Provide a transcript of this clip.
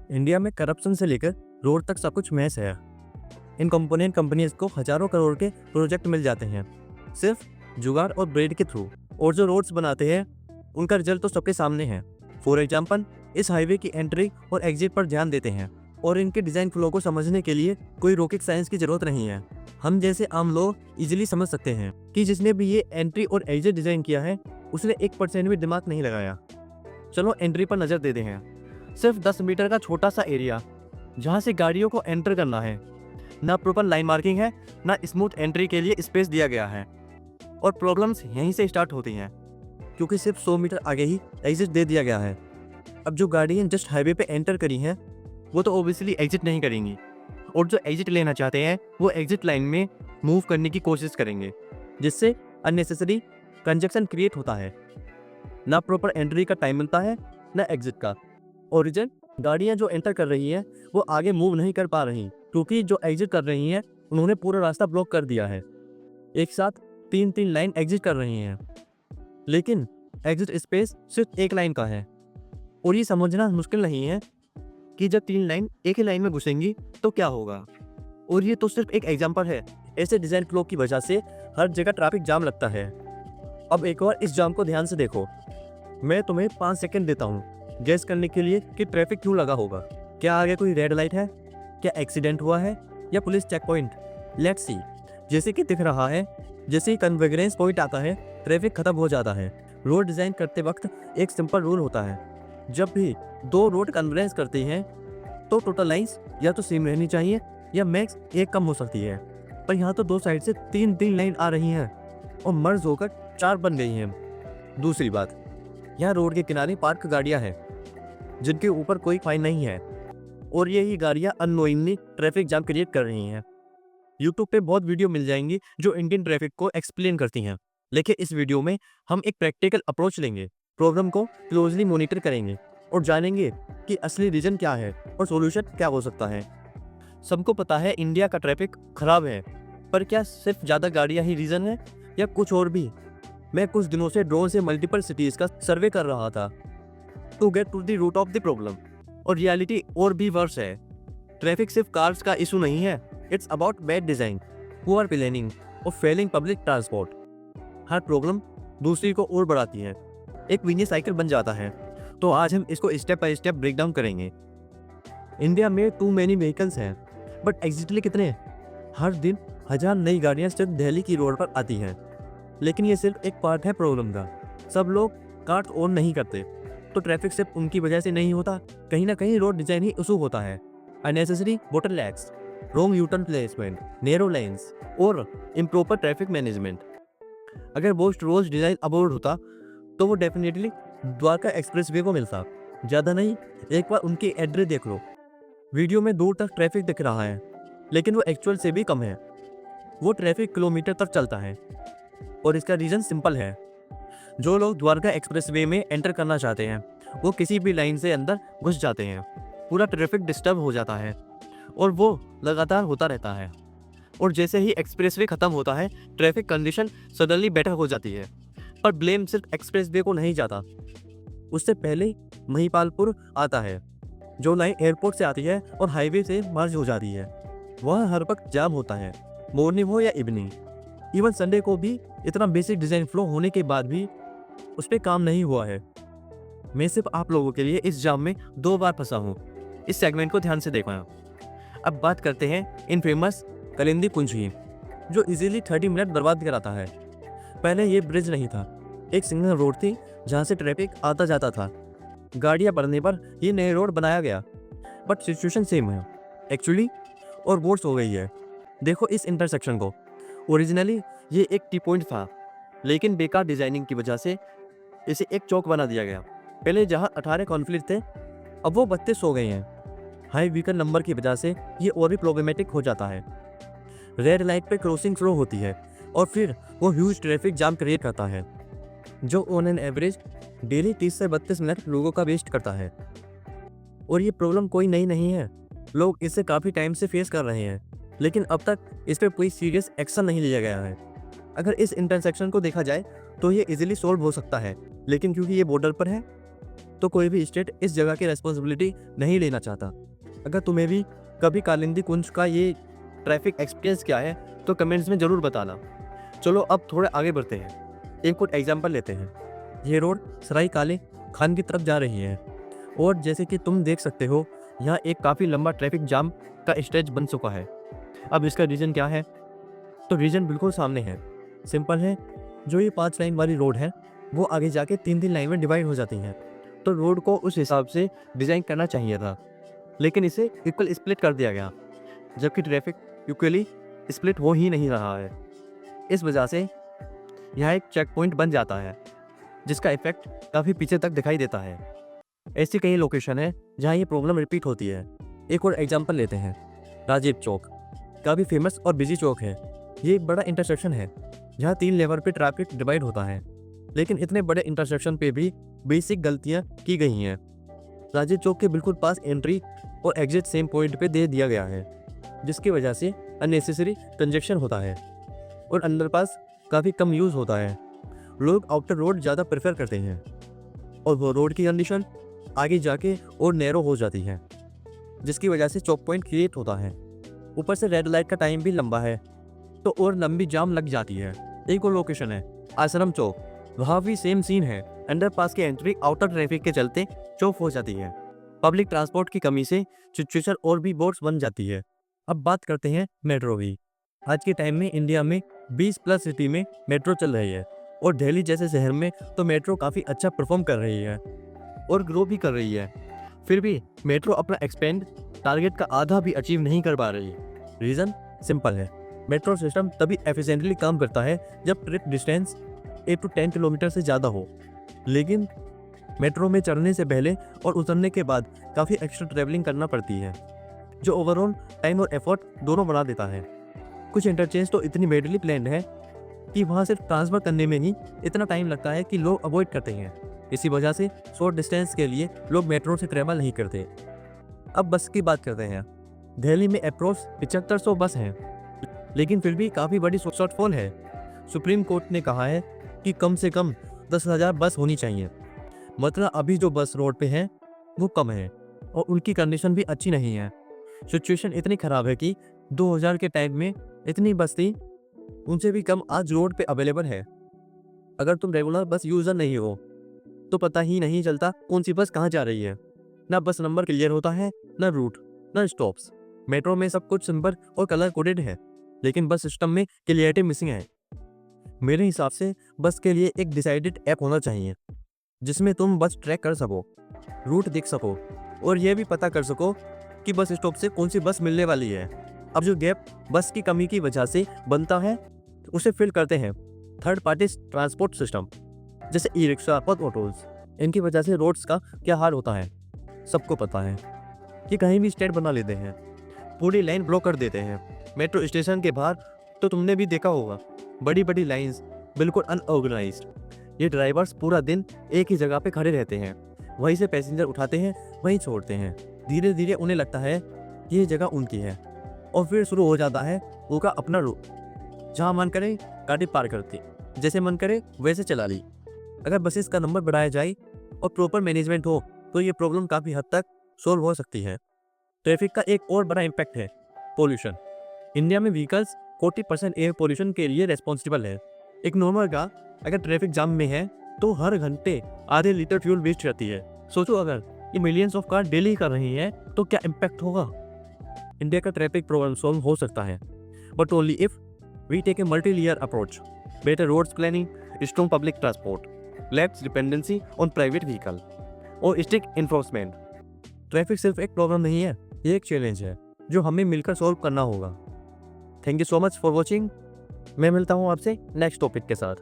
India में corruption से लेकर रोड तक सब कुछ मैस है। इन कंपोनेंट कंपनीज को हजारों करोड़ के प्रोजेक्ट मिल जाते हैं सिर्फ जुगाड़ और ब्रेड के थ्रू, और जो रोड्स बनाते हैं उनका रिजल्ट तो सबके सामने है। फॉर एग्जाम्पल, इस हाईवे की एंट्री और एग्जिट पर ध्यान देते हैं और इनके डिज़ाइन फ्लो को समझने के लिए कोई रॉकेट साइंस की जरूरत नहीं है। हम जैसे आम लोग इजीली समझ सकते हैं कि जिसने भी ये एंट्री और एग्जिट डिज़ाइन किया है उसने 1% भी दिमाग नहीं लगाया। चलो एंट्री पर नज़र देते हैं। सिर्फ 10 मीटर का छोटा सा एरिया जहाँ से गाड़ियों को एंटर करना है, ना प्रॉपर लाइन मार्किंग है, ना स्मूथ एंट्री के लिए स्पेस दिया गया है। और प्रॉब्लम्स यहीं से स्टार्ट होती हैं क्योंकि सिर्फ 100 मीटर आगे ही एग्जिट दे दिया गया है। अब जो गाड़ियाँ जस्ट हाईवे पे एंटर करी हैं वो तो ओबियसली एग्जिट नहीं करेंगी, और जो एग्जिट लेना चाहते हैं वो एग्जिट लाइन में मूव करने की कोशिश करेंगे, जिससे अननेसेसरी कंजक्शन क्रिएट होता है। ना प्रॉपर एंट्री का टाइम मिलता है, ना एग्जिट का। ओरिजिन गाड़ियाँ जो एंटर कर रही हैं वो आगे मूव नहीं कर पा रही क्योंकि जो एग्जिट कर रही हैं उन्होंने पूरा रास्ता ब्लॉक कर दिया है। एक साथ 3-3 लाइन एग्जिट कर रही हैं, लेकिन एग्जिट स्पेस सिर्फ एक लाइन का है। और ये समझना मुश्किल नहीं है कि जब 3 लाइन एक ही लाइन में घुसेंगी तो क्या होगा। और ये तो सिर्फ एक एग्जांपल है। ऐसे डिज़ाइन फ्लो की वजह से हर जगह ट्रैफिक जाम लगता है। अब एक और इस जाम को ध्यान से देखो। मैं तुम्हें 5 सेकंड देता हूँ गैस करने के लिए कि ट्रैफिक क्यों लगा होगा। क्या आगे कोई रेड लाइट है, क्या एक्सीडेंट हुआ है, या police check point? Let's see. जैसे कि दिख रहा है, जैसे ही कन्वर्जेंस पॉइंट आता है ट्रैफिक खत्म हो जाता है। रोड डिज़ाइन करते वक्त एक सिंपल रूल होता है, जब भी 2 रोड कन्वर्जेंस करती हैं तो टोटल लाइन्स या तो सेम रहनी चाहिए या मैक्स एक कम हो सकती है। पर यहाँ तो 2 साइड से 3-3 लाइन आ रही हैं और मर्ज होकर 4 बन गई हैं। दूसरी बात, यहाँ रोड के किनारे पार्क गाड़ियाँ हैं जिनके ऊपर कोई फाइन नहीं है, और यही गाड़ियाँ अननोइंगली ट्रैफिक जाम क्रिएट कर रही हैं। यूट्यूब पे बहुत वीडियो मिल जाएंगी जो इंडियन ट्रैफिक को एक्सप्लेन करती हैं, लेकिन इस वीडियो में हम एक प्रैक्टिकल अप्रोच लेंगे, प्रॉब्लम को क्लोजली मॉनिटर करेंगे और जानेंगे कि असली रीजन क्या है और सॉल्यूशन क्या हो सकता है। सबको पता है इंडिया का ट्रैफिक खराब है, पर क्या सिर्फ ज़्यादा गाड़ियाँ ही रीज़न है या कुछ और भी? मैं कुछ दिनों से ड्रोन से मल्टीपल सिटीज़ का सर्वे कर रहा था to get to the root of the problem, और रियलिटी और भी वर्स है। ट्रैफिक सिर्फ कार्स का इशू नहीं है, it's about bad design, poor planning और फेलिंग पब्लिक ट्रांसपोर्ट। हर प्रॉब्लम दूसरी को और बढ़ाती है, एक विनियस साइकिल बन जाता है। तो आज हम इसको step by step break down करेंगे। इंडिया में टू मैनी व्हीकल्स हैं, बट एग्जैक्टली कितने? हर दिन 1000 नई गाड़ियाँ सिर्फ दिल्ली की रोड पर आती हैं, लेकिन ये सिर्फ एक पार्ट है प्रॉब्लम का। सब लोग कार्ट ऑन नहीं करते, तो ट्रैफिक सिर्फ उनकी वजह से नहीं होता, कहीं ना कहीं रोड डिज़ाइन ही इशू होता है। Unnecessary bottlenecks, wrong U turn placement, narrow lines और इम्प्रॉपर ट्रैफिक मैनेजमेंट। अगर वो रोज डिज़ाइन अबोर्ड होता तो वो डेफिनेटली द्वारका एक्सप्रेसवे को मिलता। ज़्यादा नहीं, एक बार उनकी एड्रेस देख लो। वीडियो में दूर तक ट्रैफिक दिख रहा है, लेकिन वो एक्चुअल से भी कम है। वो ट्रैफिक किलोमीटर तक चलता है, और इसका रीज़न सिंपल है। जो लोग द्वारका एक्सप्रेसवे में एंटर करना चाहते हैं वो किसी भी लाइन से अंदर घुस जाते हैं। पूरा ट्रैफिक डिस्टर्ब हो जाता है और वो लगातार होता रहता है। और जैसे ही एक्सप्रेसवे ख़त्म होता है ट्रैफिक कंडीशन सडनली बेटर हो जाती है। पर ब्लेम सिर्फ एक्सप्रेसवे को नहीं जाता, उससे पहले महिपालपुर आता है, जो लाइन एयरपोर्ट से आती है और हाईवे से मर्ज हो जाती है। वहाँ हर वक्त जाम होता है, मॉर्निंग हो या इवनिंग। इवन संडे को भी इतना बेसिक डिज़ाइन फ्लो होने के बाद भी उस पर काम नहीं हुआ है। मैं सिर्फ आप लोगों के लिए इस जाम में 2 बार फंसा हूँ। इस सेगमेंट को ध्यान से देखना। अब बात करते हैं इन फेमस कलिंदी पुंज की, जो इजीली 30 मिनट बर्बाद कराता है। पहले ये ब्रिज नहीं था, एक सिंगल रोड थी जहाँ से ट्रैफिक आता जाता था। गाड़ियाँ बढ़ने पर ये नए रोड बनाया गया, बट सिचुएशन सेम है एक्चुअली, और वर्स हो गई है। देखो इस इंटरसेक्शन को। ओरिजिनली ये एक टी पॉइंट था, लेकिन बेकार डिजाइनिंग की वजह से इसे एक चौक बना दिया गया। पहले जहाँ 18 कॉन्फ्लिक्ट थे, अब वो 32 हो गए हैं। हाई व्हीकल नंबर की वजह से ये और भी प्रॉब्लमेटिक हो जाता है। रेड लाइट पे क्रॉसिंग फ्लो होती है और फिर वो ह्यूज ट्रैफिक जाम क्रिएट करता है, जो ऑन एन एवरेज डेली 30 से 32 मिनट लोगों का वेस्ट करता है। और ये प्रॉब्लम कोई नई नहीं है, लोग इसे काफ़ी टाइम से फेस कर रहे हैं, लेकिन अब तक इस पर कोई सीरियस एक्शन नहीं लिया गया है। अगर इस इंटरसेक्शन को देखा जाए तो ये इजीली सॉल्व हो सकता है, लेकिन क्योंकि ये बॉर्डर पर है तो कोई भी स्टेट इस जगह की रेस्पॉन्सिबिलिटी नहीं लेना चाहता। अगर तुम्हें भी कभी कालिंदी कुंज का ये ट्रैफिक एक्सपीरियंस क्या है तो कमेंट्स में ज़रूर बताना। चलो अब थोड़े आगे बढ़ते हैं, एक और एग्जाम्पल लेते हैं। ये रोड सराय काले खान की तरफ जा रही है और जैसे कि तुम देख सकते हो यहाँ एक काफ़ी लंबा ट्रैफिक जाम का स्ट्रेच बन चुका है। अब इसका रीज़न क्या है? तो रीज़न बिल्कुल सामने है, सिंपल है। जो ये 5 लाइन वाली रोड है वो आगे जाके 3-3 लाइन में डिवाइड हो जाती हैं। तो रोड को उस हिसाब से डिज़ाइन करना चाहिए था, लेकिन इसे इक्वल स्प्लिट कर दिया गया, जबकि ट्रैफिक इक्वली स्प्लिट हो ही नहीं रहा है। इस वजह से यहाँ एक चेक पॉइंट बन जाता है जिसका इफेक्ट काफ़ी पीछे तक दिखाई देता है। ऐसी कई लोकेशन है जहाँ ये प्रॉब्लम रिपीट होती है। एक और एग्जांपल लेते हैं, राजीव चौक काफ़ी फेमस और बिजी चौक है। ये एक बड़ा इंटरसेक्शन है जहाँ 3 लेवल पे ट्रैफिक डिवाइड होता है, लेकिन इतने बड़े इंटरसेक्शन पे भी बेसिक गलतियाँ की गई हैं। राजीव चौक के बिल्कुल पास एंट्री और एग्जिट सेम पॉइंट पे दे दिया गया है, जिसकी वजह से अननेसेसरी कंजेक्शन होता है और अंडरपास काफ़ी कम यूज़ होता है। लोग आउटर रोड ज़्यादा प्रेफर करते हैं और वो रोड की कंडीशन आगे जाके और नैरो हो जाती है, जिसकी वजह से चौक पॉइंट क्रिएट होता है। ऊपर से रेड लाइट का टाइम भी लंबा है तो और लंबी जाम लग जाती है। एक और लोकेशन है आश्रम चौक, वहाँ भी सेम सीन है। अंडरपास की एंट्री आउटर ट्रैफिक के चलते चौक हो जाती है। पब्लिक ट्रांसपोर्ट की कमी से सिचुएशन और भी बोर्ड्स बन जाती है। अब बात करते हैं मेट्रो की। आज के टाइम में इंडिया में 20+ सिटी में मेट्रो चल रही है और दिल्ली जैसे शहर में तो मेट्रो काफ़ी अच्छा परफॉर्म कर रही है और ग्रो भी कर रही है। फिर भी मेट्रो अपना एक्सपेंड टारगेट का आधा भी अचीव नहीं कर पा रही। रीज़न सिंपल है, मेट्रो सिस्टम तभी एफिशिएंटली काम करता है जब ट्रिप डिस्टेंस 8 to 10 किलोमीटर से ज़्यादा हो। लेकिन मेट्रो में चढ़ने से पहले और उतरने के बाद काफ़ी एक्स्ट्रा ट्रैवलिंग करना पड़ती है, जो ओवरऑल टाइम और एफर्ट दोनों बढ़ा देता है। कुछ इंटरचेंज तो इतनी मेडली प्लान्ड है कि वहाँ सिर्फ ट्रांसफ़र करने में ही इतना टाइम लगता है कि लोग अवॉइड करते हैं। इसी वजह से शॉर्ट डिस्टेंस के लिए लोग मेट्रो से ट्रैवल नहीं करते। अब बस की बात करते हैं। दिल्ली में अप्रोच 7500 बस हैं, लेकिन फिर भी काफ़ी बड़ी शॉर्टफॉल है। सुप्रीम कोर्ट ने कहा है कि कम से कम 10,000 बस होनी चाहिए। मतलब अभी जो बस रोड पे हैं वो कम है और उनकी कंडीशन भी अच्छी नहीं है। सिचुएशन इतनी ख़राब है कि 2000 के टाइम में इतनी बस थी, उनसे भी कम आज रोड पे अवेलेबल है। अगर तुम रेगुलर बस यूज़र नहीं हो तो पता ही नहीं चलता कौन सी बस कहाँ जा रही है। ना बस नंबर क्लियर होता है, ना रूट, ना स्टॉप्स। मेट्रो में सब कुछ सिंपल और कलर कोडेड है, लेकिन बस सिस्टम में क्लियरिटी मिसिंग है। मेरे हिसाब से बस के लिए एक डिसाइडेड ऐप होना चाहिए जिसमें तुम बस ट्रैक कर सको, रूट देख सको और यह भी पता कर सको कि बस स्टॉप से कौन सी बस मिलने वाली है। अब जो गैप बस की कमी की वजह से बनता है उसे फिल करते हैं थर्ड पार्टी ट्रांसपोर्ट सिस्टम, जैसे ई रिक्शा और ऑटोज। इनकी वजह से रोड्स का क्या हाल होता है सबको पता है कि कहीं भी स्टेट बना लेते हैं, पूरी लाइन ब्लॉक कर देते हैं। मेट्रो स्टेशन के बाहर तो तुमने भी देखा होगा, बड़ी बड़ी लाइंस, बिल्कुल अनऑर्गेनाइज्ड। ये ड्राइवर्स पूरा दिन एक ही जगह पे खड़े रहते हैं, वहीं से पैसेंजर उठाते हैं, वहीं छोड़ते हैं। धीरे धीरे उन्हें लगता है कि ये जगह उनकी है और फिर शुरू हो जाता है उनका अपना रूट। जहाँ मन करे गाड़ी पार करती, जैसे मन करे वैसे चला ली। अगर बसेस का नंबर बढ़ाया जाए और प्रॉपर मैनेजमेंट हो तो ये प्रॉब्लम काफ़ी हद तक सोल्व हो सकती है। ट्रैफिक का एक और बड़ा इम्पैक्ट है पोल्यूशन। इंडिया में व्हीकल्स 40% एयर पोल्यूशन के लिए रेस्पॉन्सिबल है। एक नॉर्मल कार अगर ट्रैफिक जाम में है तो हर घंटे आधे लीटर फ्यूल वेस्ट करती है। सोचो अगर ये मिलियंस ऑफ कार डेली कर रही है तो क्या इम्पैक्ट होगा। इंडिया का ट्रैफिक प्रॉब्लम सॉल्व हो सकता है, but only if we take a multi layer approach, better roads planning, strong public transport, less dependency on private vehicle और स्ट्रिक्ट इन्फोर्समेंट। ट्रैफिक सिर्फ एक प्रॉब्लम नहीं है, ये एक चैलेंज है जो हमें मिलकर सॉल्व करना होगा। Thank you so much for watching. मैं मिलता हूँ आपसे नेक्स्ट टॉपिक के साथ।